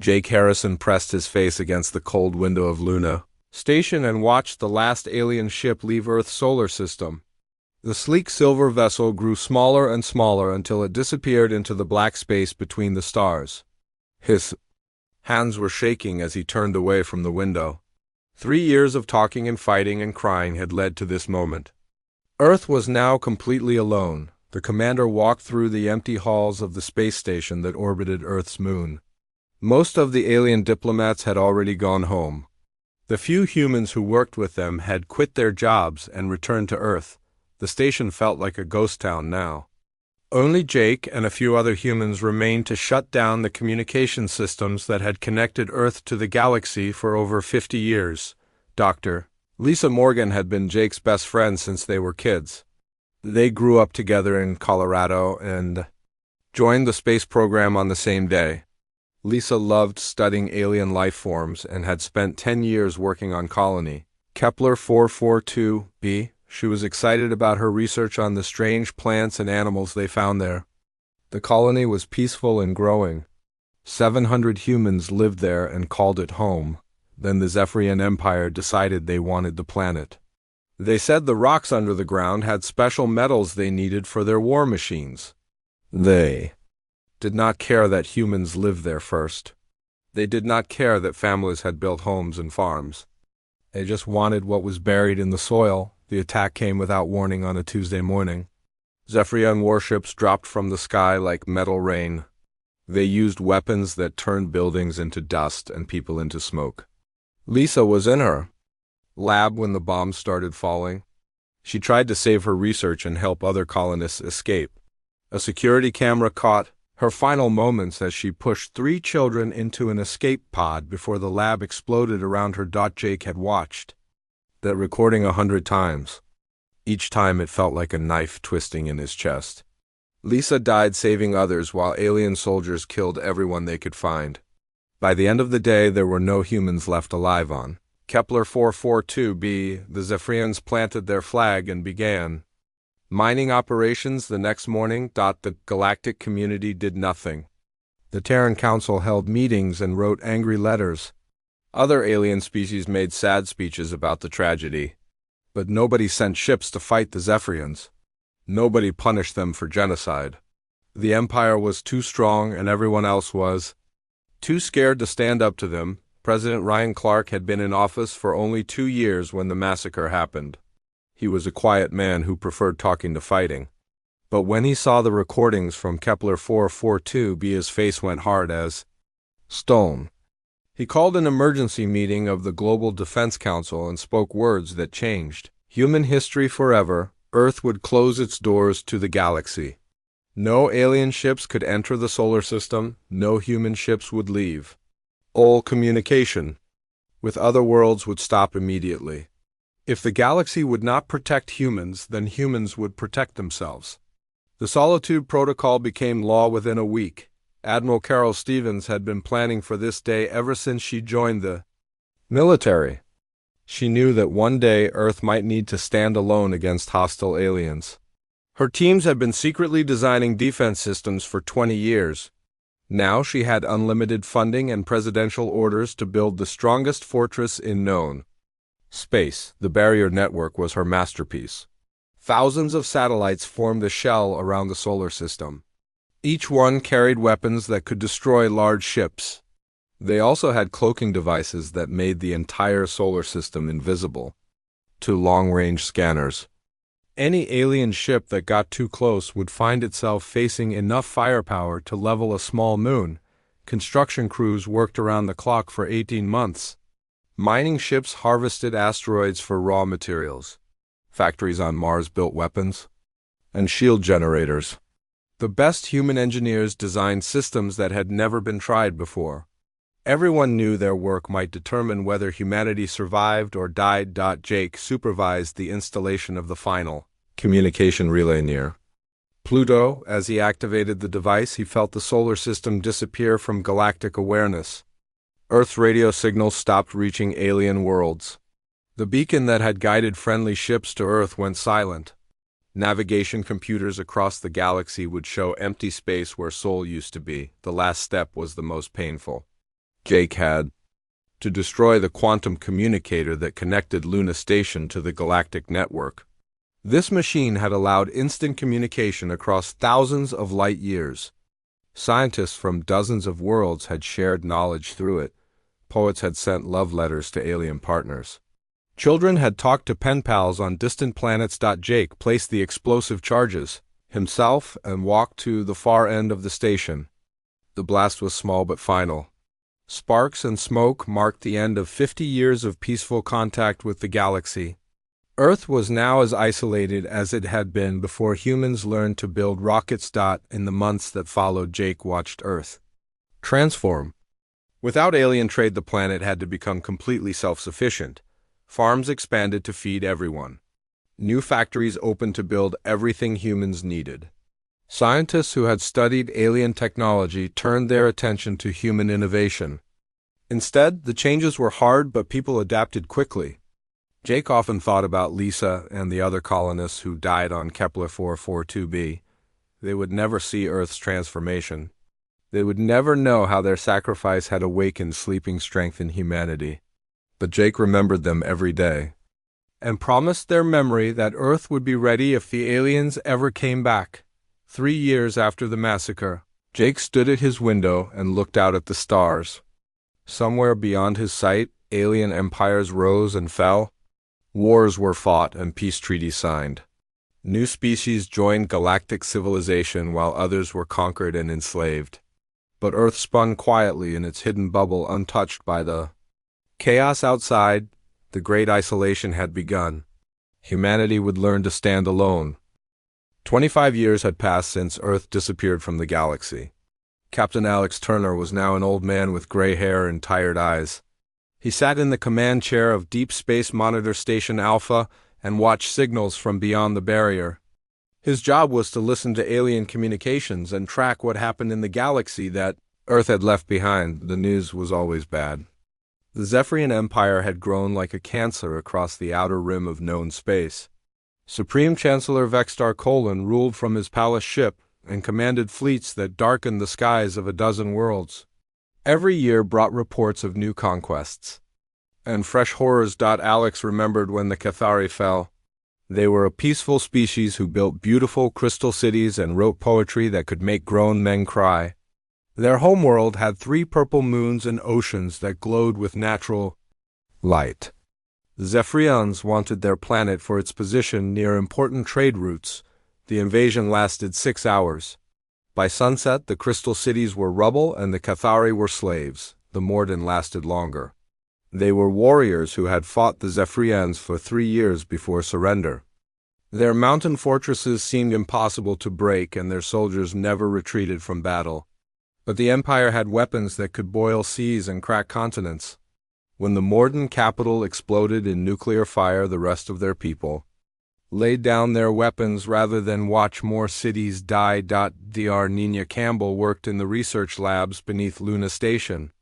Jake Harrison pressed his face against the cold window of Luna Station and watched the last alien ship leave Earth's solar system. The sleek silver vessel grew smaller and smaller until it disappeared into the black space between the stars. His hands were shaking as he turned away from the window. 3 years of talking and fighting and crying had led to this moment. Earth was now completely alone. The commander walked through the empty halls of the space station that orbited Earth's moon. Most of the alien diplomats had already gone home. The few humans who worked with them had quit their jobs and returned to Earth. The station felt like a ghost town now. Only Jake and a few other humans remained to shut down the communication systems that had connected Earth to the galaxy for over 50 years. Dr. Lisa Morgan had been Jake's best friend since they were kids. They grew up together in Colorado and joined the space program on the same day. Lisa loved studying alien life forms and had spent 10 years working on Colony Kepler 442b. She was excited about her research on the strange plants and animals they found there. The colony was peaceful and growing. 700 humans lived there and called it home. Then the Zephyrian Empire decided they wanted the planet. They said the rocks under the ground had special metals they needed for their war machines. They did not care that humans lived there first. They did not care that families had built homes and farms. They just wanted what was buried in the soil. The attack came without warning on a Tuesday morning. Zephyrian warships dropped from the sky like metal rain. They used weapons that turned buildings into dust and people into smoke. Lisa was in her lab when the bombs started falling. She tried to save her research and help other colonists escape. A security camera caught her final moments as she pushed 3 children into an escape pod before the lab exploded around her. Jake had watched that recording 100 times. Each time it felt like a knife twisting in his chest. Lisa died saving others while alien soldiers killed everyone they could find. By the end of the day, there were no humans left alive on Kepler 442b. The Zephyrians planted their flag and began mining operations the next morning. The galactic community did nothing. The Terran Council held meetings and wrote angry letters. Other alien species made sad speeches about the tragedy. But nobody sent ships to fight the Zephyrians. Nobody punished them for genocide. The Empire was too strong and everyone else was too scared to stand up to them. President Ryan Clark had been in office for only 2 years when the massacre happened. He was a quiet man who preferred talking to fighting. But when he saw the recordings from Kepler 442b, his face went hard as stone. He called an emergency meeting of the Global Defense Council and spoke words that changed human history forever. Earth would close its doors to the galaxy. No alien ships could enter the solar system. No human ships would leave. All communication with other worlds would stop immediately. If the galaxy would not protect humans, then humans would protect themselves. The Solitude Protocol became law within a week. Admiral Carol Stevens had been planning for this day ever since she joined the military. She knew that one day Earth might need to stand alone against hostile aliens. Her teams had been secretly designing defense systems for 20 years. Now she had unlimited funding and presidential orders to build the strongest fortress in known space. The barrier network was her masterpiece. Thousands of satellites formed the shell around the solar system. Each one carried weapons that could destroy large ships. They also had cloaking devices that made the entire solar system invisible to long-range scanners. Any alien ship that got too close would find itself facing enough firepower to level a small moon. Construction crews worked around the clock for 18 months. Mining ships harvested asteroids for raw materials. Factories on Mars built weapons and shield generators. The best human engineers designed systems that had never been tried before. Everyone knew their work might determine whether humanity survived or died. Jake supervised the installation of the final communication relay near Pluto. As he activated the device, he felt the solar system disappear from galactic awareness. Earth's radio signals stopped reaching alien worlds. The beacon that had guided friendly ships to Earth went silent. Navigation computers across the galaxy would show empty space where Sol used to be. The last step was the most painful. Jake had to destroy the quantum communicator that connected Luna Station to the galactic network. This machine had allowed instant communication across thousands of light years. Scientists from dozens of worlds had shared knowledge through it. Poets had sent love letters to alien partners. Children had talked to pen pals on distant planets. Jake placed the explosive charges himself and walked to the far end of the station. The blast was small but final. Sparks and smoke marked the end of 50 years of peaceful contact with the galaxy. Earth was now as isolated as it had been before humans learned to build rockets. In the months that followed, Jake watched Earth transform. Without alien trade, the planet had to become completely self-sufficient. Farms expanded to feed everyone. New factories opened to build everything humans needed. Scientists who had studied alien technology turned their attention to human innovation. Instead, the changes were hard, but people adapted quickly. Jake often thought about Lisa and the other colonists who died on Kepler 442b. They would never see Earth's transformation. They would never know how their sacrifice had awakened sleeping strength in humanity. But Jake remembered them every day, and promised their memory that Earth would be ready if the aliens ever came back. 3 years after the massacre, Jake stood at his window and looked out at the stars. Somewhere beyond his sight, alien empires rose and fell. Wars were fought and peace treaties signed. New species joined galactic civilization while others were conquered and enslaved. But Earth spun quietly in its hidden bubble, untouched by the chaos outside. The Great Isolation had begun. Humanity would learn to stand alone. 25 years had passed since Earth disappeared from the galaxy. Captain Alex Turner was now an old man with gray hair and tired eyes. He sat in the command chair of Deep Space Monitor Station Alpha and watched signals from beyond the barrier. His job was to listen to alien communications and track what happened in the galaxy that Earth had left behind. The news was always bad. The Zephyrian Empire had grown like a cancer across the outer rim of known space. Supreme Chancellor Vextar Colon ruled from his palace ship and commanded fleets that darkened the skies of a dozen worlds. Every year brought reports of new conquests and fresh horrors. Alex remembered when the Cathari fell. They were a peaceful species who built beautiful crystal cities and wrote poetry that could make grown men cry. Their homeworld had 3 purple moons and oceans that glowed with natural light. The Zephyrians wanted their planet for its position near important trade routes. The invasion lasted 6 hours. By sunset, the crystal cities were rubble and the Cathari were slaves. The Morden lasted longer. They were warriors who had fought the Zephyrians for 3 years before surrender. Their mountain fortresses seemed impossible to break, and their soldiers never retreated from battle. But the Empire had weapons that could boil seas and crack continents. When the Morden capital exploded in nuclear fire, the rest of their people laid down their weapons rather than watch more cities die. Dr. Nina Campbell worked in the research labs beneath Luna Station.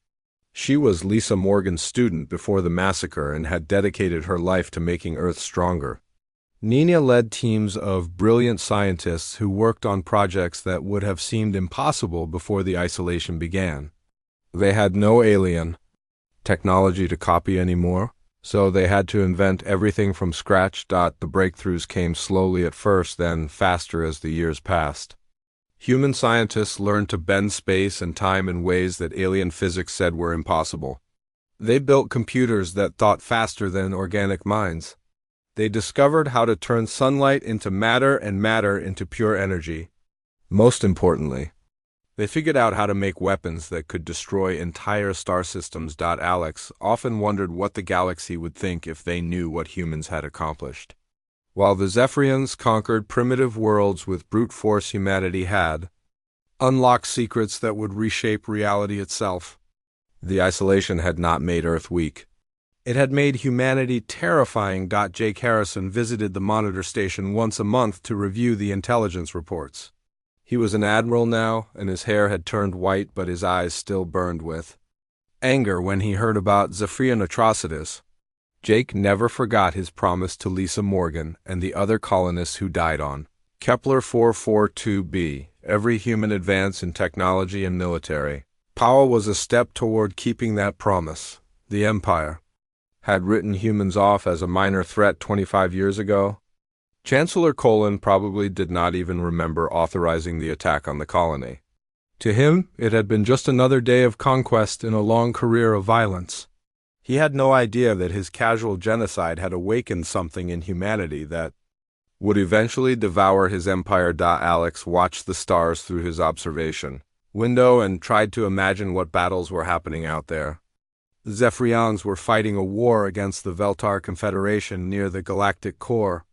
She was Lisa Morgan's student before the massacre and had dedicated her life to making Earth stronger. Nina led teams of brilliant scientists who worked on projects that would have seemed impossible before the isolation began. They had no alien technology to copy anymore, so they had to invent everything from scratch. The breakthroughs came slowly at first, then faster as the years passed. Human scientists learned to bend space and time in ways that alien physics said were impossible. They built computers that thought faster than organic minds. They discovered how to turn sunlight into matter and matter into pure energy. Most importantly, they figured out how to make weapons that could destroy entire star systems. Alex often wondered what the galaxy would think if they knew what humans had accomplished. While the Zephyrians conquered primitive worlds with brute force, humanity had unlocked secrets that would reshape reality itself. The isolation had not made Earth weak. It had made humanity terrifying. Jake Harrison visited the monitor station once a month to review the intelligence reports. He was an admiral now, and his hair had turned white, but his eyes still burned with anger when he heard about Zephyrian atrocities. Jake never forgot his promise to Lisa Morgan and the other colonists who died on Kepler 442b. Every human advance in technology and military Power was a step toward keeping that promise. The Empire had written humans off as a minor threat 25 years ago. Chancellor Colin probably did not even remember authorizing the attack on the colony. To him, it had been just another day of conquest in a long career of violence. He had no idea that his casual genocide had awakened something in humanity that would eventually devour his empire. Alex watched the stars through his observation window and tried to imagine what battles were happening out there. The Zephyrians were fighting a war against the Veltar Confederation near the galactic core.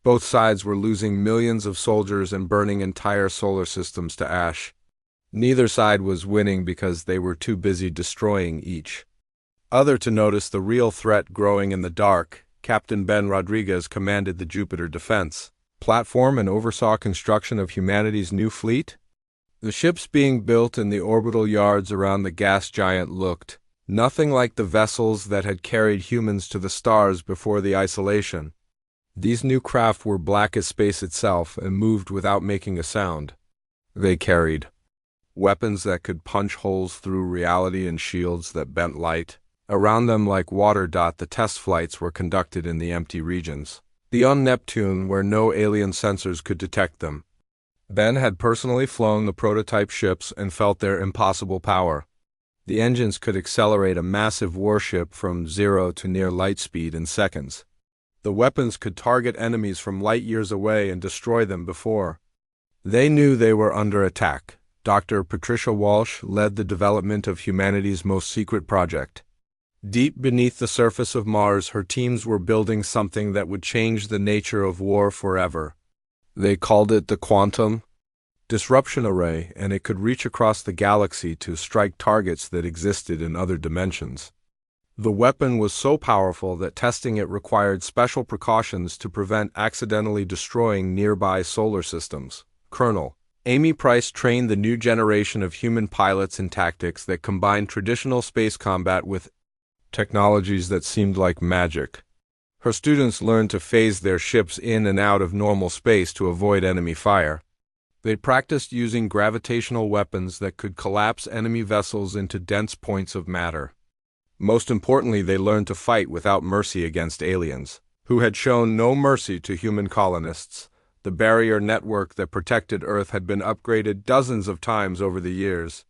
Both sides were losing millions of soldiers and burning entire solar systems to ash. Neither side was winning because they were too busy destroying each other to notice the real threat growing in the dark. Captain Ben Rodriguez commanded the Jupiter Defense platform and oversaw construction of humanity's new fleet. The ships being built in the orbital yards around the gas giant looked nothing like the vessels that had carried humans to the stars before the isolation. These new craft were black as space itself and moved without making a sound. They carried weapons that could punch holes through reality and shields that bent light around them like water. The test flights were conducted in the empty regions beyond Neptune where no alien sensors could detect them. Ben had personally flown the prototype ships and felt their impossible power. The engines could accelerate a massive warship from 0 to near light speed in seconds. The weapons could target enemies from light years away and destroy them before they knew they were under attack. Dr. Patricia Walsh led the development of humanity's most secret project. Deep beneath the surface of Mars, her teams were building something that would change the nature of war forever. They called it the Quantum Disruption Array, and it could reach across the galaxy to strike targets that existed in other dimensions. The weapon was so powerful that testing it required special precautions to prevent accidentally destroying nearby solar systems. Colonel Amy Price trained the new generation of human pilots in tactics that combined traditional space combat with technologies that seemed like magic. Her students learned to phase their ships in and out of normal space to avoid enemy fire. They practiced using gravitational weapons that could collapse enemy vessels into dense points of matter. Most importantly, they learned to fight without mercy against aliens, who had shown no mercy to human colonists. The barrier network that protected Earth had been upgraded dozens of times over the years.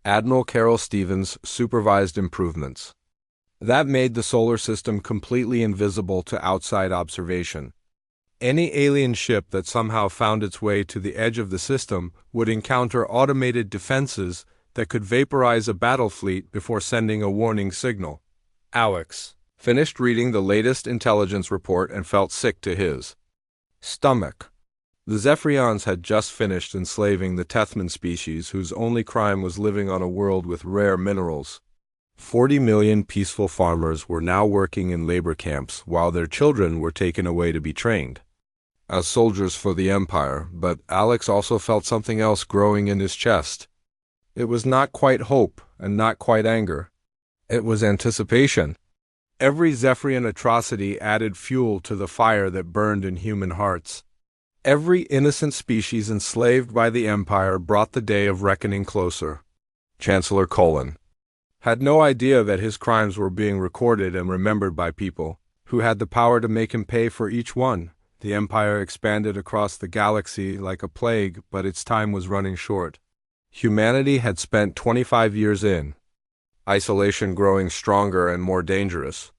Admiral Carol Stevens supervised improvements that made the solar system completely invisible to outside observation. Any alien ship that somehow found its way to the edge of the system would encounter automated defenses that could vaporize a battle fleet before sending a warning signal. Alex finished reading the latest intelligence report and felt sick to his stomach. The Zephyrians had just finished enslaving the Tethman species, whose only crime was living on a world with rare minerals. 40 million peaceful farmers were now working in labor camps while their children were taken away to be trained as soldiers for the Empire, but Alex also felt something else growing in his chest. It was not quite hope and not quite anger. It was anticipation. Every Zephyrian atrocity added fuel to the fire that burned in human hearts. Every innocent species enslaved by the Empire brought the day of reckoning closer. Chancellor Colin had no idea that his crimes were being recorded and remembered by people who had the power to make him pay for each one. The Empire expanded across the galaxy like a plague, but its time was running short. Humanity had spent 25 years in isolation, growing stronger and more dangerous.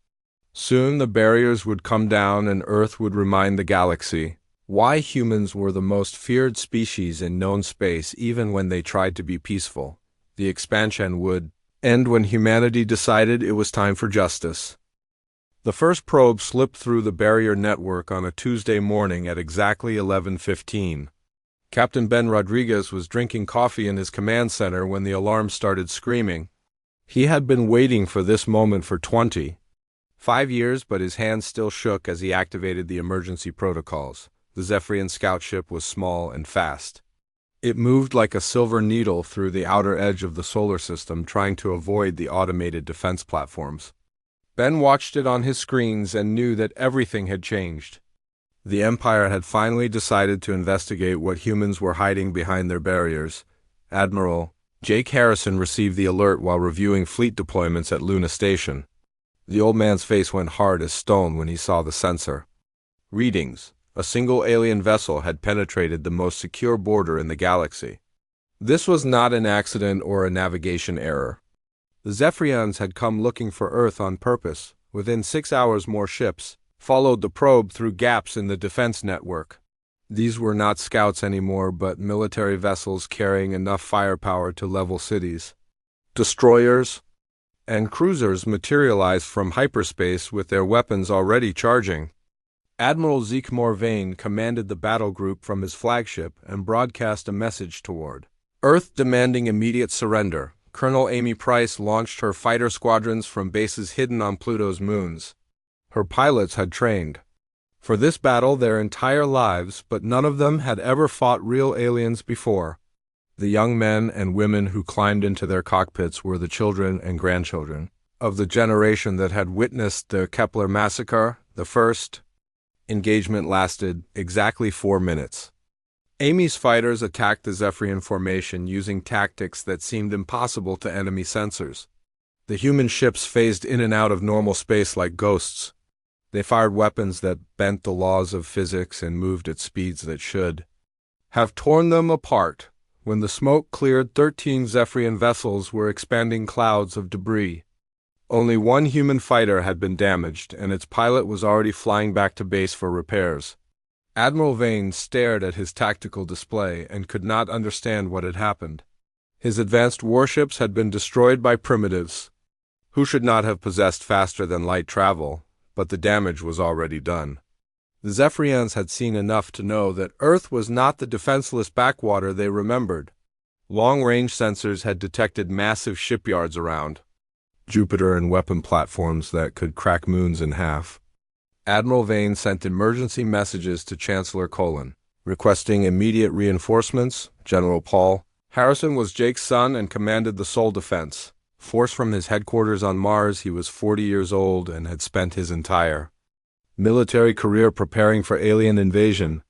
Soon the barriers would come down and Earth would remind the galaxy why humans were the most feared species in known space even when they tried to be peaceful. The expansion would end when humanity decided it was time for justice. The first probe slipped through the barrier network on a Tuesday morning at exactly 11:15. Captain Ben Rodriguez was drinking coffee in his command center when the alarm started screaming. He had been waiting for this moment for 25 years, but his hands still shook as he activated the emergency protocols. The Zephyrian scout ship was small and fast. It moved like a silver needle through the outer edge of the solar system, trying to avoid the automated defense platforms. Ben watched it on his screens and knew that everything had changed. The Empire had finally decided to investigate what humans were hiding behind their barriers. Admiral Jake Harrison received the alert while reviewing fleet deployments at Luna Station. The old man's face went hard as stone when he saw the sensor. Readings. A single alien vessel had penetrated the most secure border in the galaxy. This was not an accident or a navigation error. The Zephyrians had come looking for Earth on purpose. Within 6 hours, more ships followed the probe through gaps in the defense network. These were not scouts anymore, but military vessels carrying enough firepower to level cities. Destroyers and cruisers materialized from hyperspace with their weapons already charging. Admiral Zeke Morvain commanded the battle group from his flagship and broadcast a message toward Earth demanding immediate surrender. Colonel Amy Price launched her fighter squadrons from bases hidden on Pluto's moons. Her pilots had trained for this battle their entire lives, but none of them had ever fought real aliens before. The young men and women who climbed into their cockpits were the children and grandchildren of the generation that had witnessed the Kepler massacre. The first engagement lasted exactly 4 minutes. Amy's fighters attacked the Zephyrian formation using tactics that seemed impossible to enemy sensors. The human ships phased in and out of normal space like ghosts. They fired weapons that bent the laws of physics and moved at speeds that should have torn them apart. When the smoke cleared, 13 Zephyrian vessels were expanding clouds of debris. Only one human fighter had been damaged, and its pilot was already flying back to base for repairs. Admiral Vane stared at his tactical display and could not understand what had happened. His advanced warships had been destroyed by primitives, who should not have possessed faster-than-light travel, but the damage was already done. The Zephyrians had seen enough to know that Earth was not the defenseless backwater they remembered. Long-range sensors had detected massive shipyards around Jupiter and weapon platforms that could crack moons in half. Admiral Vane sent emergency messages to Chancellor Colin, requesting immediate reinforcements. General Paul Harrison was Jake's son and commanded the Sol Defense Force from his headquarters on Mars. He was 40 years old and had spent his entire military career preparing for alien invasion.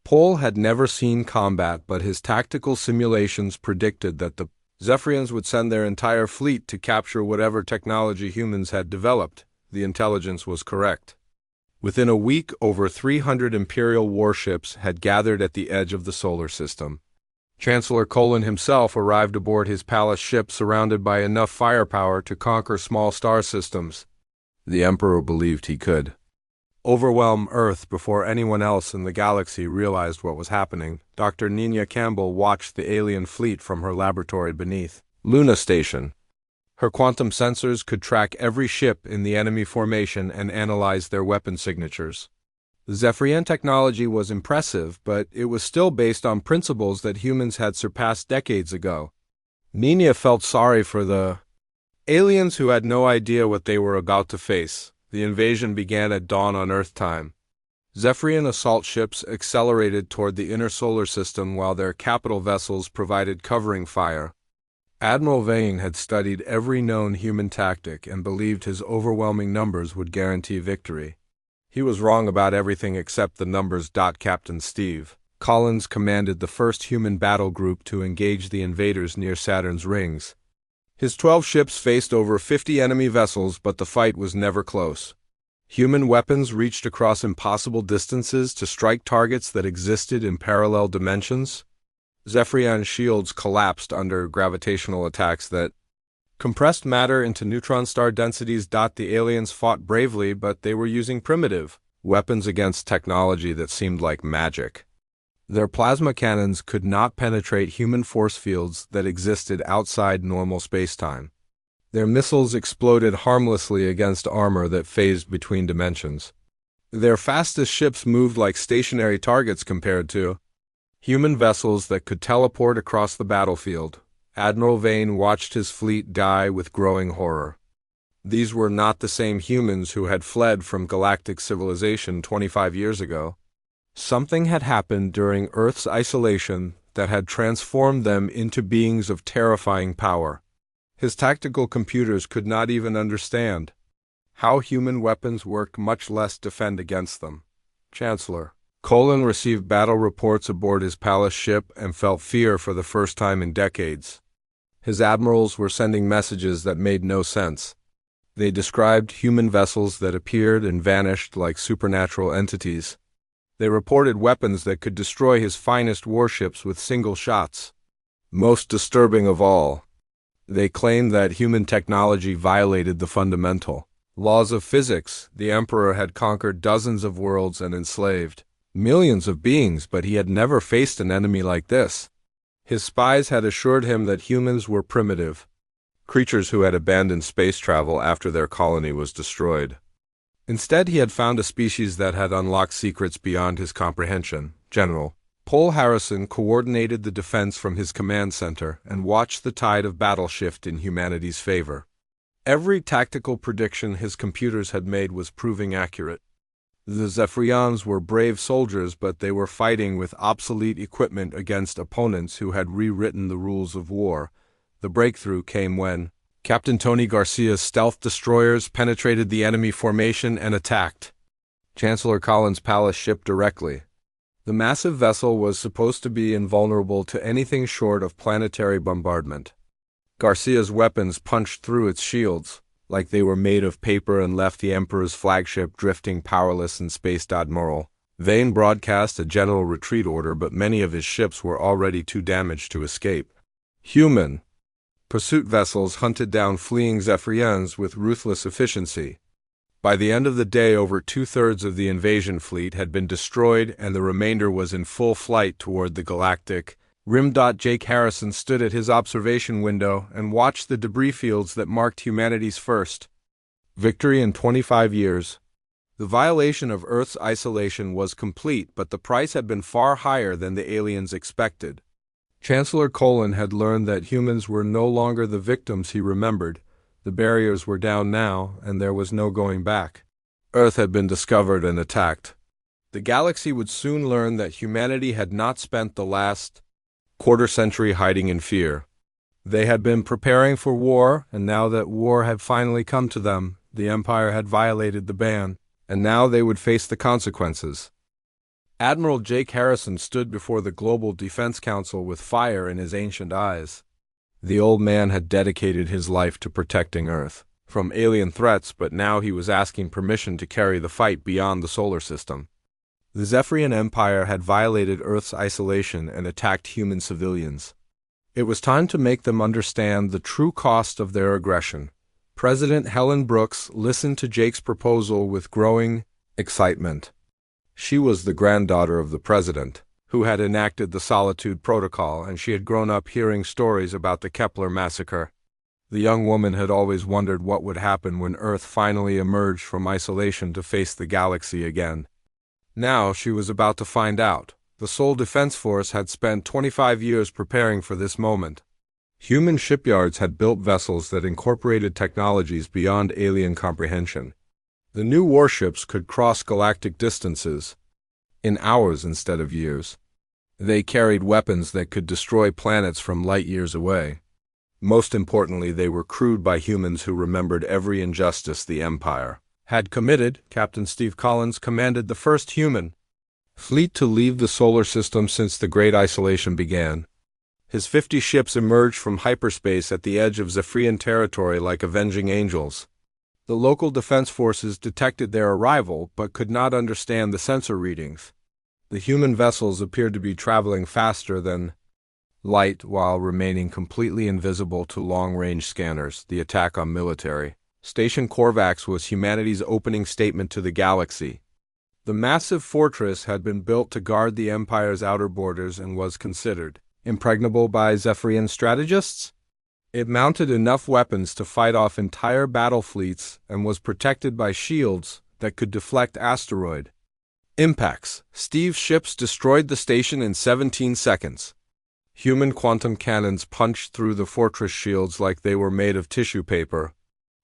Paul had never seen combat, but his tactical simulations predicted that the Zephyrians would send their entire fleet to capture whatever technology humans had developed. The intelligence was correct. Within a week, over 300 Imperial warships had gathered at the edge of the solar system. Chancellor Colin himself arrived aboard his palace ship surrounded by enough firepower to conquer small star systems. The Emperor believed he could overwhelm Earth before anyone else in the galaxy realized what was happening. Dr. Nina Campbell watched the alien fleet from her laboratory beneath Luna Station. Her quantum sensors could track every ship in the enemy formation and analyze their weapon signatures. The Zephyrian technology was impressive, but it was still based on principles that humans had surpassed decades ago. Nina felt sorry for the aliens who had no idea what they were about to face. The invasion began at dawn on Earth time. Zephyrian assault ships accelerated toward the inner solar system while their capital vessels provided covering fire. Admiral Vane had studied every known human tactic and believed his overwhelming numbers would guarantee victory. He was wrong about everything except the numbers. Captain Steve Collins commanded the first human battle group to engage the invaders near Saturn's rings. His 12 ships faced over 50 enemy vessels, but the fight was never close. Human weapons reached across impossible distances to strike targets that existed in parallel dimensions. Zephyrian shields collapsed under gravitational attacks that compressed matter into neutron star densities. The aliens fought bravely, but they were using primitive weapons against technology that seemed like magic. Their plasma cannons could not penetrate human force fields that existed outside normal spacetime. Their missiles exploded harmlessly against armor that phased between dimensions. Their fastest ships moved like stationary targets compared to human vessels that could teleport across the battlefield. Admiral Vane watched his fleet die with growing horror. These were not the same humans who had fled from galactic civilization 25 years ago. Something had happened during Earth's isolation that had transformed them into beings of terrifying power. His tactical computers could not even understand how human weapons worked, much less defend against them. Chancellor Colin received battle reports aboard his palace ship and felt fear for the first time in decades. His admirals were sending messages that made no sense. They described human vessels that appeared and vanished like supernatural entities. They reported weapons that could destroy his finest warships with single shots. Most disturbing of all, they claimed that human technology violated the fundamental laws of physics. The Emperor had conquered dozens of worlds and enslaved millions of beings, but he had never faced an enemy like this. His spies had assured him that humans were primitive creatures who had abandoned space travel after their colony was destroyed. Instead, he had found a species that had unlocked secrets beyond his comprehension. General Paul Harrison coordinated the defense from his command center and watched the tide of battle shift in humanity's favor. Every tactical prediction his computers had made was proving accurate. The Zephyrians were brave soldiers, but they were fighting with obsolete equipment against opponents who had rewritten the rules of war. The breakthrough came when Captain Tony Garcia's stealth destroyers penetrated the enemy formation and attacked Chancellor Collins' palace ship directly. The massive vessel was supposed to be invulnerable to anything short of planetary bombardment. Garcia's weapons punched through its shields like they were made of paper and left the Emperor's flagship drifting powerless in space. Admiral Vane broadcast a general retreat order, but many of his ships were already too damaged to escape. Human pursuit vessels hunted down fleeing Zephyrians with ruthless efficiency. By the end of the day, over two-thirds of the invasion fleet had been destroyed, and the remainder was in full flight toward the Galactic Rim. Jake Harrison stood at his observation window and watched the debris fields that marked humanity's first victory in 25 years. The violation of Earth's isolation was complete, but the price had been far higher than the aliens expected. Chancellor Colin had learned that humans were no longer the victims he remembered. The barriers were down now, and there was no going back. Earth had been discovered and attacked. The galaxy would soon learn that humanity had not spent the last quarter-century hiding in fear. They had been preparing for war, and now that war had finally come to them, the Empire had violated the ban, and now they would face the consequences. Admiral Jake Harrison stood before the Global Defense Council with fire in his ancient eyes. The old man had dedicated his life to protecting Earth from alien threats, but now he was asking permission to carry the fight beyond the solar system. The Zephyrian Empire had violated Earth's isolation and attacked human civilians. It was time to make them understand the true cost of their aggression. President Helen Brooks listened to Jake's proposal with growing excitement. She was the granddaughter of the president, who had enacted the Solitude Protocol, and she had grown up hearing stories about the Kepler massacre. The young woman had always wondered what would happen when Earth finally emerged from isolation to face the galaxy again. Now she was about to find out. The Sol Defense Force had spent 25 years preparing for this moment. Human shipyards had built vessels that incorporated technologies beyond alien comprehension. The new warships could cross galactic distances in hours instead of years. They carried weapons that could destroy planets from light years away. Most importantly, they were crewed by humans who remembered every injustice the Empire had committed. Captain Steve Collins commanded the first human fleet to leave the solar system since the Great Isolation began. His 50 ships emerged from hyperspace at the edge of Zephyrian territory like avenging angels. The local defense forces detected their arrival but could not understand the sensor readings. The human vessels appeared to be traveling faster than light while remaining completely invisible to long-range scanners. The attack on military Station Korvax was humanity's opening statement to the galaxy. The massive fortress had been built to guard the Empire's outer borders and was considered impregnable by Zephyrian strategists. It mounted enough weapons to fight off entire battle fleets and was protected by shields that could deflect asteroid impacts. Steve's ships destroyed the station in 17 seconds. Human quantum cannons punched through the fortress shields like they were made of tissue paper.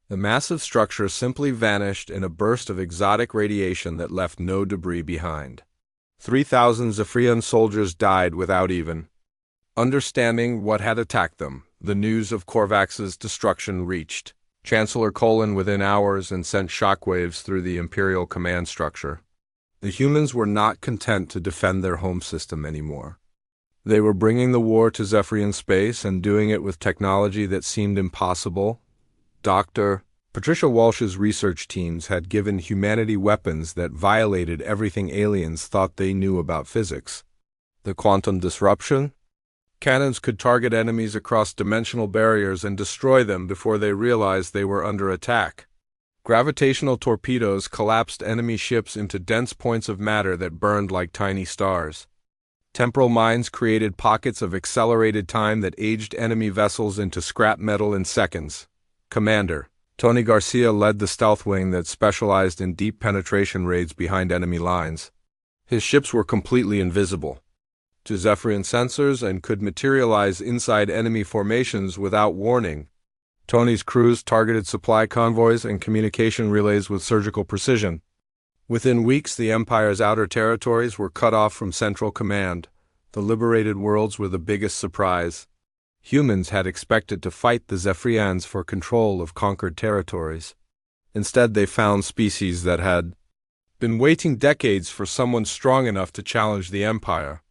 The massive structure simply vanished in a burst of exotic radiation that left no debris behind. 3,000 Zephyrian soldiers died without even understanding what had attacked them. The news of Korvax's destruction reached Chancellor Colin within hours and sent shockwaves through the Imperial command structure. The humans were not content to defend their home system anymore. They were bringing the war to Zephyrian space and doing it with technology that seemed impossible. Dr. Patricia Walsh's research teams had given humanity weapons that violated everything aliens thought they knew about physics. The quantum disruption? Cannons could target enemies across dimensional barriers and destroy them before they realized they were under attack. Gravitational torpedoes collapsed enemy ships into dense points of matter that burned like tiny stars. Temporal mines created pockets of accelerated time that aged enemy vessels into scrap metal in seconds. Commander Tony Garcia led the stealth wing that specialized in deep penetration raids behind enemy lines. His ships were completely invisible to Zephyrian sensors and could materialize inside enemy formations without warning. Tony's crews targeted supply convoys and communication relays with surgical precision. Within weeks, the Empire's outer territories were cut off from Central Command. The liberated worlds were the biggest surprise. Humans had expected to fight the Zephyrians for control of conquered territories. Instead, they found species that had been waiting decades for someone strong enough to challenge the Empire.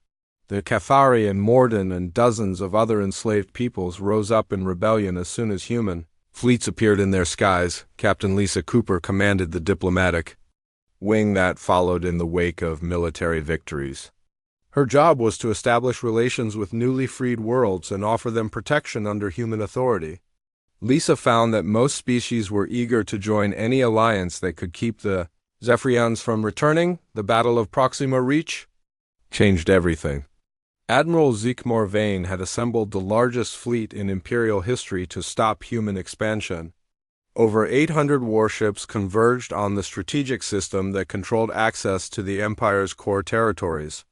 The Cathari and Morden and dozens of other enslaved peoples rose up in rebellion as soon as human fleets appeared in their skies. Captain Lisa Cooper commanded the diplomatic wing that followed in the wake of military victories. Her job was to establish relations with newly freed worlds and offer them protection under human authority. Lisa found that most species were eager to join any alliance that could keep the Zephyrians from returning. The Battle of Proxima Reach changed everything. Admiral Zeekmore Vane had assembled the largest fleet in Imperial history to stop human expansion. Over 800 warships converged on the strategic system that controlled access to the Empire's core territories.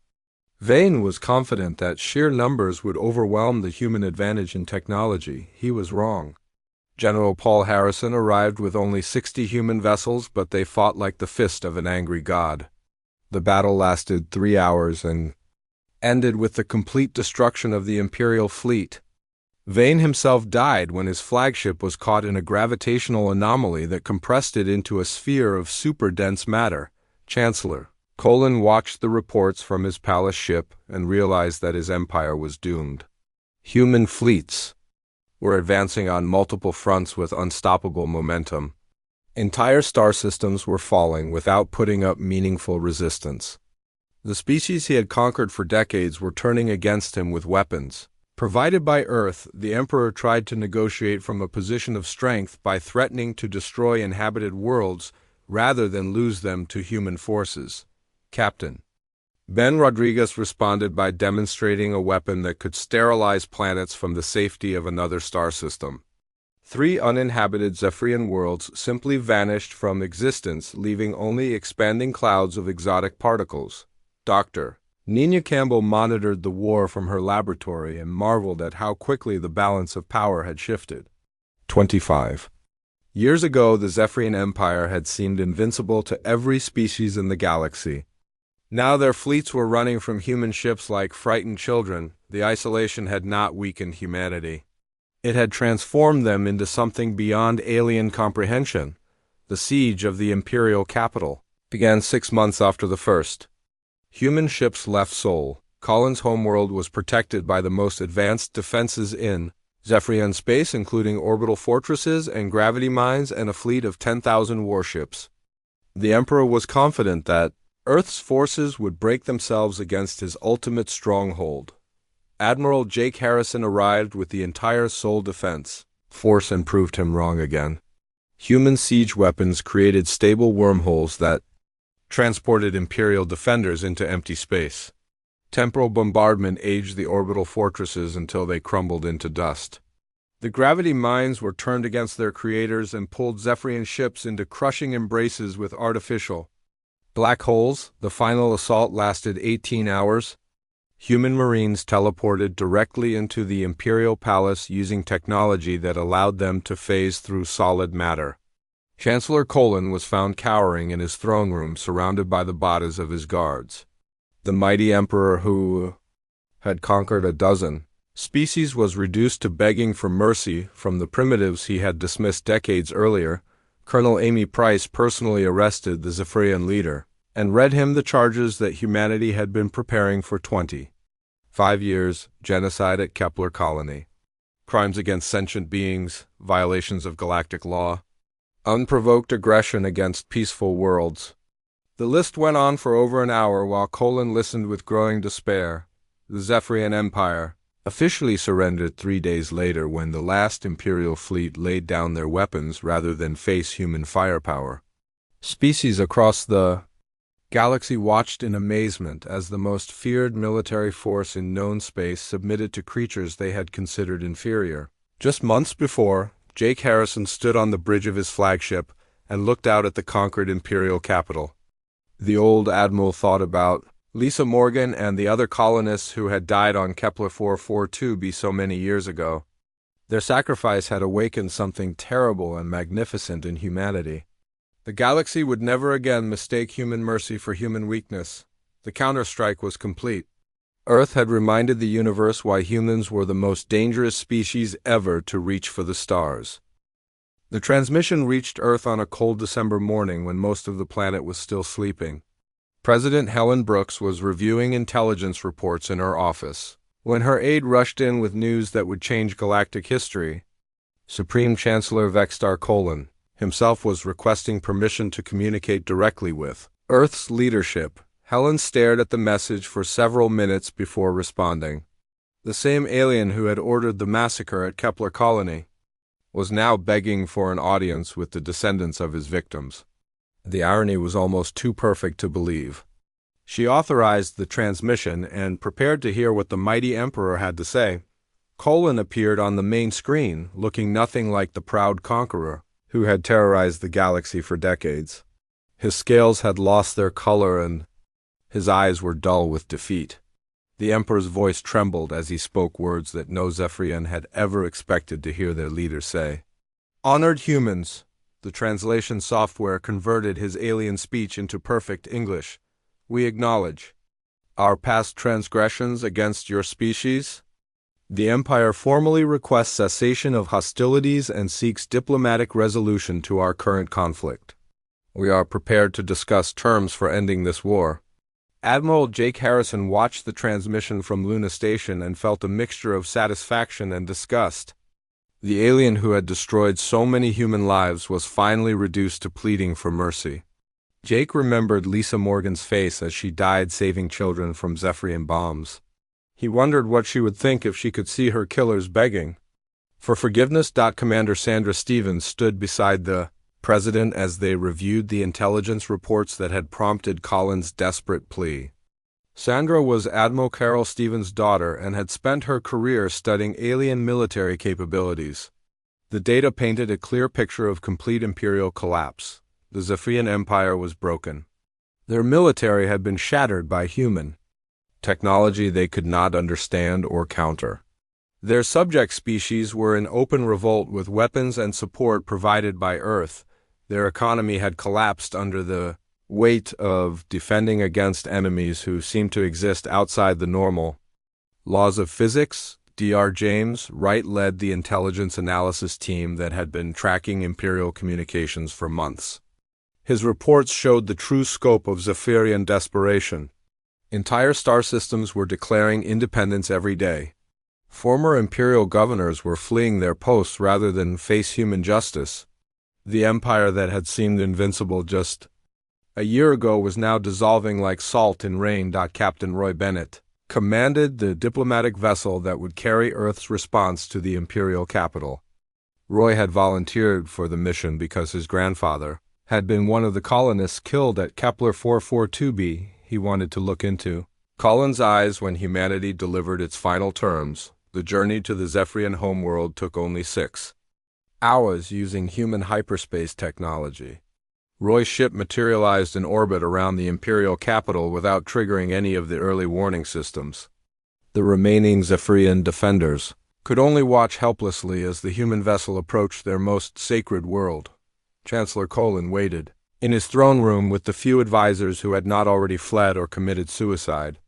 Vane was confident that sheer numbers would overwhelm the human advantage in technology. He was wrong. General Paul Harrison arrived with only 60 human vessels, but they fought like the fist of an angry god. The battle lasted 3 hours and ended with the complete destruction of the Imperial fleet. Vane himself died when his flagship was caught in a gravitational anomaly that compressed it into a sphere of super-dense matter. Chancellor Colin watched the reports from his palace ship and realized that his empire was doomed. Human fleets were advancing on multiple fronts with unstoppable momentum. Entire star systems were falling without putting up meaningful resistance. The species he had conquered for decades were turning against him with weapons. Provided by Earth, the Emperor tried to negotiate from a position of strength by threatening to destroy inhabited worlds rather than lose them to human forces. Captain Ben Rodriguez responded by demonstrating a weapon that could sterilize planets from the safety of another star system. 3 uninhabited Zephyrian worlds simply vanished from existence, leaving only expanding clouds of exotic particles. Dr. Nina Campbell monitored the war from her laboratory and marveled at how quickly the balance of power had shifted. 25 years ago, the Zephyrian Empire had seemed invincible to every species in the galaxy. Now their fleets were running from human ships like frightened children. The isolation had not weakened humanity. It had transformed them into something beyond alien comprehension. The siege of the imperial capital began 6 months after the first. Human ships left Sol. Colin's homeworld was protected by the most advanced defenses in Zephyrian space, including orbital fortresses and gravity mines and a fleet of 10,000 warships. The Emperor was confident that Earth's forces would break themselves against his ultimate stronghold. Admiral Jake Harrison arrived with the entire Sol defense force and proved him wrong again. Human siege weapons created stable wormholes that transported Imperial defenders into empty space. Temporal bombardment aged the orbital fortresses until they crumbled into dust. The gravity mines were turned against their creators and pulled Zephyrian ships into crushing embraces with artificial black holes. The final assault lasted 18 hours. Human Marines teleported directly into the Imperial Palace using technology that allowed them to phase through solid matter. Chancellor Colin was found cowering in his throne room, surrounded by the bodies of his guards. The mighty Emperor, who had conquered a dozen species, was reduced to begging for mercy from the primitives he had dismissed decades earlier. Colonel Amy Price personally arrested the Zephyrian leader and read him the charges that humanity had been preparing for 25 5 years, genocide at Kepler colony. Crimes against sentient beings, violations of galactic law. Unprovoked aggression against peaceful worlds. The list went on for over an hour while Colin listened with growing despair. The Zephyrian Empire officially surrendered 3 days later when the last Imperial fleet laid down their weapons rather than face human firepower. Species across the galaxy watched in amazement as the most feared military force in known space submitted to creatures they had considered inferior. Just months before, Jake Harrison stood on the bridge of his flagship and looked out at the conquered Imperial capital. The old admiral thought about Lisa Morgan and the other colonists who had died on Kepler 442b so many years ago. Their sacrifice had awakened something terrible and magnificent in humanity. The galaxy would never again mistake human mercy for human weakness. The counterstrike was complete. Earth had reminded the universe why humans were the most dangerous species ever to reach for the stars. The transmission reached Earth on a cold December morning when most of the planet was still sleeping. President Helen Brooks was reviewing intelligence reports in her office when her aide rushed in with news that would change galactic history. Supreme Chancellor Vextar Colin himself was requesting permission to communicate directly with Earth's leadership. Helen stared at the message for several minutes before responding. The same alien who had ordered the massacre at Kepler colony was now begging for an audience with the descendants of his victims. The irony was almost too perfect to believe. She authorized the transmission and prepared to hear what the mighty Emperor had to say. Colin appeared on the main screen, looking nothing like the proud conqueror who had terrorized the galaxy for decades. His scales had lost their color and his eyes were dull with defeat. The Emperor's voice trembled as he spoke words that no Zephyrian had ever expected to hear their leader say. Honored humans, the translation software converted his alien speech into perfect English. We acknowledge our past transgressions against your species. The Empire formally requests cessation of hostilities and seeks diplomatic resolution to our current conflict. We are prepared to discuss terms for ending this war. Admiral Jake Harrison watched the transmission from Luna Station and felt a mixture of satisfaction and disgust. The alien who had destroyed so many human lives was finally reduced to pleading for mercy. Jake remembered Lisa Morgan's face as she died saving children from Zephyrian bombs. He wondered what she would think if she could see her killers begging for forgiveness. Commander Sandra Stevens stood beside the President as they reviewed the intelligence reports that had prompted Colin's desperate plea. Sandra was Admiral Carol Stevens' daughter and had spent her career studying alien military capabilities. The data painted a clear picture of complete Imperial collapse. The Zephyrian Empire was broken. Their military had been shattered by human technology they could not understand or counter. Their subject species were in open revolt with weapons and support provided by Earth. Their economy had collapsed under the weight of defending against enemies who seemed to exist outside the normal laws of physics. Dr. James Wright led the intelligence analysis team that had been tracking Imperial communications for months. His reports showed the true scope of Zephyrian desperation. Entire star systems were declaring independence every day. Former Imperial governors were fleeing their posts rather than face human justice. The empire that had seemed invincible just a year ago was now dissolving like salt in rain. Captain Roy Bennett commanded the diplomatic vessel that would carry Earth's response to the Imperial capital. Roy had volunteered for the mission because his grandfather had been one of the colonists killed at Kepler 442b. He wanted to look into Colin's eyes when humanity delivered its final terms. The journey to the Zephyrian homeworld took only 6 hours using human hyperspace technology. Roy's ship materialized in orbit around the Imperial capital without triggering any of the early warning systems. The remaining Zephyrian defenders could only watch helplessly as the human vessel approached their most sacred world. Chancellor Colin waited in his throne room with the few advisors who had not already fled or committed suicide.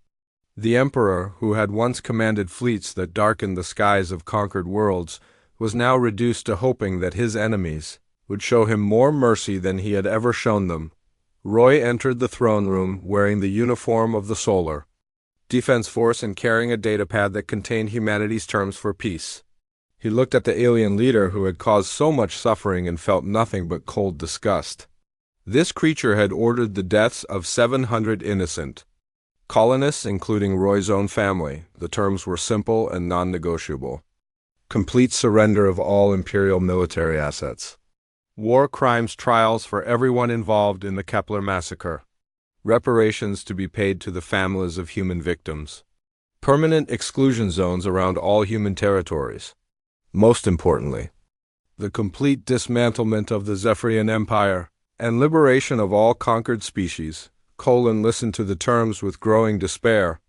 The Emperor, who had once commanded fleets that darkened the skies of conquered worlds, was now reduced to hoping that his enemies would show him more mercy than he had ever shown them. Roy entered the throne room wearing the uniform of the Solar defense force and carrying a datapad that contained humanity's terms for peace. He looked at the alien leader who had caused so much suffering and felt nothing but cold disgust. This creature had ordered the deaths of 700 innocent colonists, including Roy's own family. The terms were simple and non-negotiable. Complete surrender of all Imperial military assets. War crimes trials for everyone involved in the Kepler massacre. Reparations to be paid to the families of human victims. Permanent exclusion zones around all human territories. Most importantly, the complete dismantlement of the Zephyrian Empire and liberation of all conquered species. Colin listened to the terms with growing despair.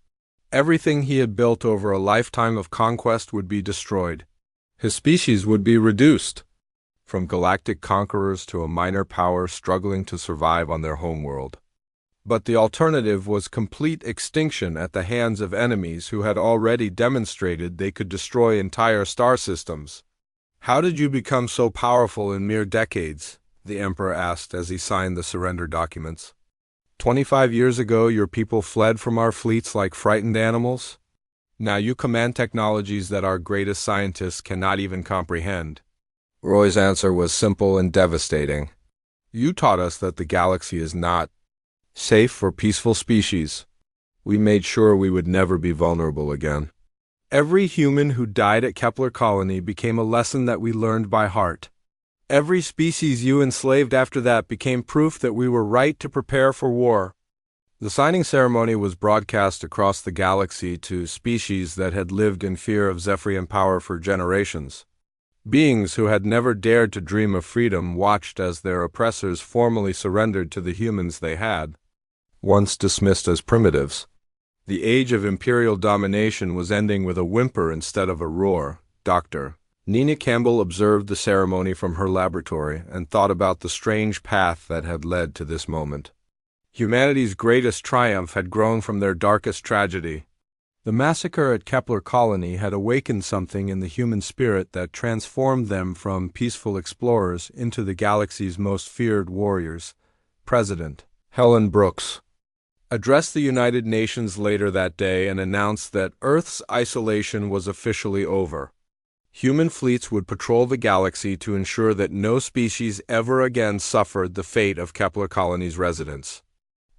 Everything he had built over a lifetime of conquest would be destroyed. His species would be reduced from galactic conquerors to a minor power struggling to survive on their homeworld. But the alternative was complete extinction at the hands of enemies who had already demonstrated they could destroy entire star systems. "How did you become so powerful in mere decades?" the Emperor asked as he signed the surrender documents. 25 years ago, your people fled from our fleets like frightened animals. Now you command technologies that our greatest scientists cannot even comprehend. Roy's answer was simple and devastating. You taught us that the galaxy is not safe for peaceful species. We made sure we would never be vulnerable again. Every human who died at Kepler Colony became a lesson that we learned by heart. Every species you enslaved after that became proof that we were right to prepare for war. The signing ceremony was broadcast across the galaxy to species that had lived in fear of Zephyrian power for generations. Beings who had never dared to dream of freedom watched as their oppressors formally surrendered to the humans they had once dismissed as primitives. The age of imperial domination was ending with a whimper instead of a roar. Dr. Nina Campbell observed the ceremony from her laboratory and thought about the strange path that had led to this moment. Humanity's greatest triumph had grown from their darkest tragedy. The massacre at Kepler Colony had awakened something in the human spirit that transformed them from peaceful explorers into the galaxy's most feared warriors. President Helen Brooks addressed the United Nations later that day and announced that Earth's isolation was officially over. Human fleets would patrol the galaxy to ensure that no species ever again suffered the fate of Kepler Colony's residents.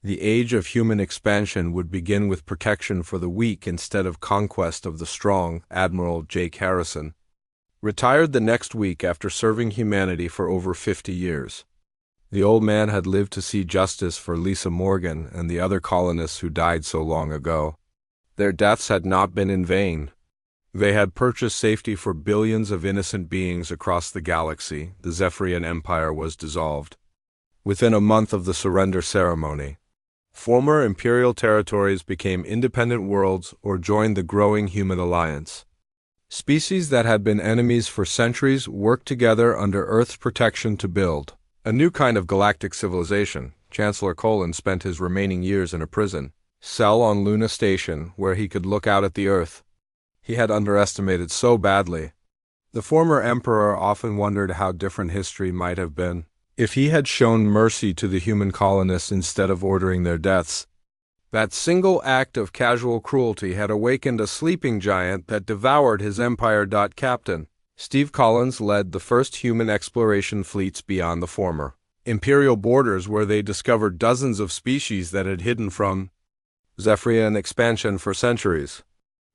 The age of human expansion would begin with protection for the weak instead of conquest of the strong. Admiral Jake Harrison retired the next week after serving humanity for over 50 years. The old man had lived to see justice for Lisa Morgan and the other colonists who died so long ago. Their deaths had not been in vain. They had purchased safety for billions of innocent beings across the galaxy. The Zephyrian Empire was dissolved. Within a month of the surrender ceremony, former imperial territories became independent worlds or joined the growing human alliance. Species that had been enemies for centuries worked together under Earth's protection to build a new kind of galactic civilization. Chancellor Colin spent his remaining years in a prison cell on Luna Station where he could look out at the Earth. He had underestimated so badly. The former emperor often wondered how different history might have been if he had shown mercy to the human colonists instead of ordering their deaths. That single act of casual cruelty had awakened a sleeping giant that devoured his empire. Captain Steve Collins led the first human exploration fleets beyond the former imperial borders where they discovered dozens of species that had hidden from Zephyrian expansion for centuries.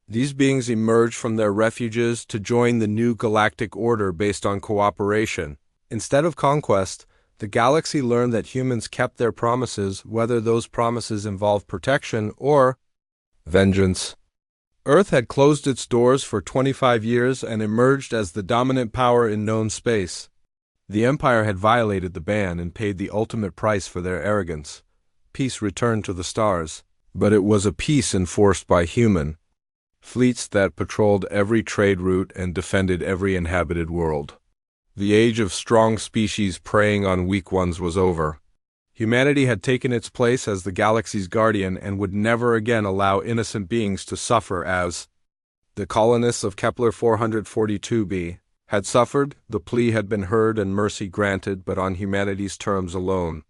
These beings emerged from their refuges to join the new galactic order based on cooperation. Instead of conquest, the galaxy learned that humans kept their promises, whether those promises involved protection or vengeance. Earth had closed its doors for 25 years and emerged as the dominant power in known space. The Empire had violated the ban and paid the ultimate price for their arrogance. Peace returned to the stars, but it was a peace enforced by human fleets that patrolled every trade route and defended every inhabited world. The age of strong species preying on weak ones was over. Humanity had taken its place as the galaxy's guardian and would never again allow innocent beings to suffer as the colonists of Kepler 442b had suffered. The plea had been heard and mercy granted, but on humanity's terms alone.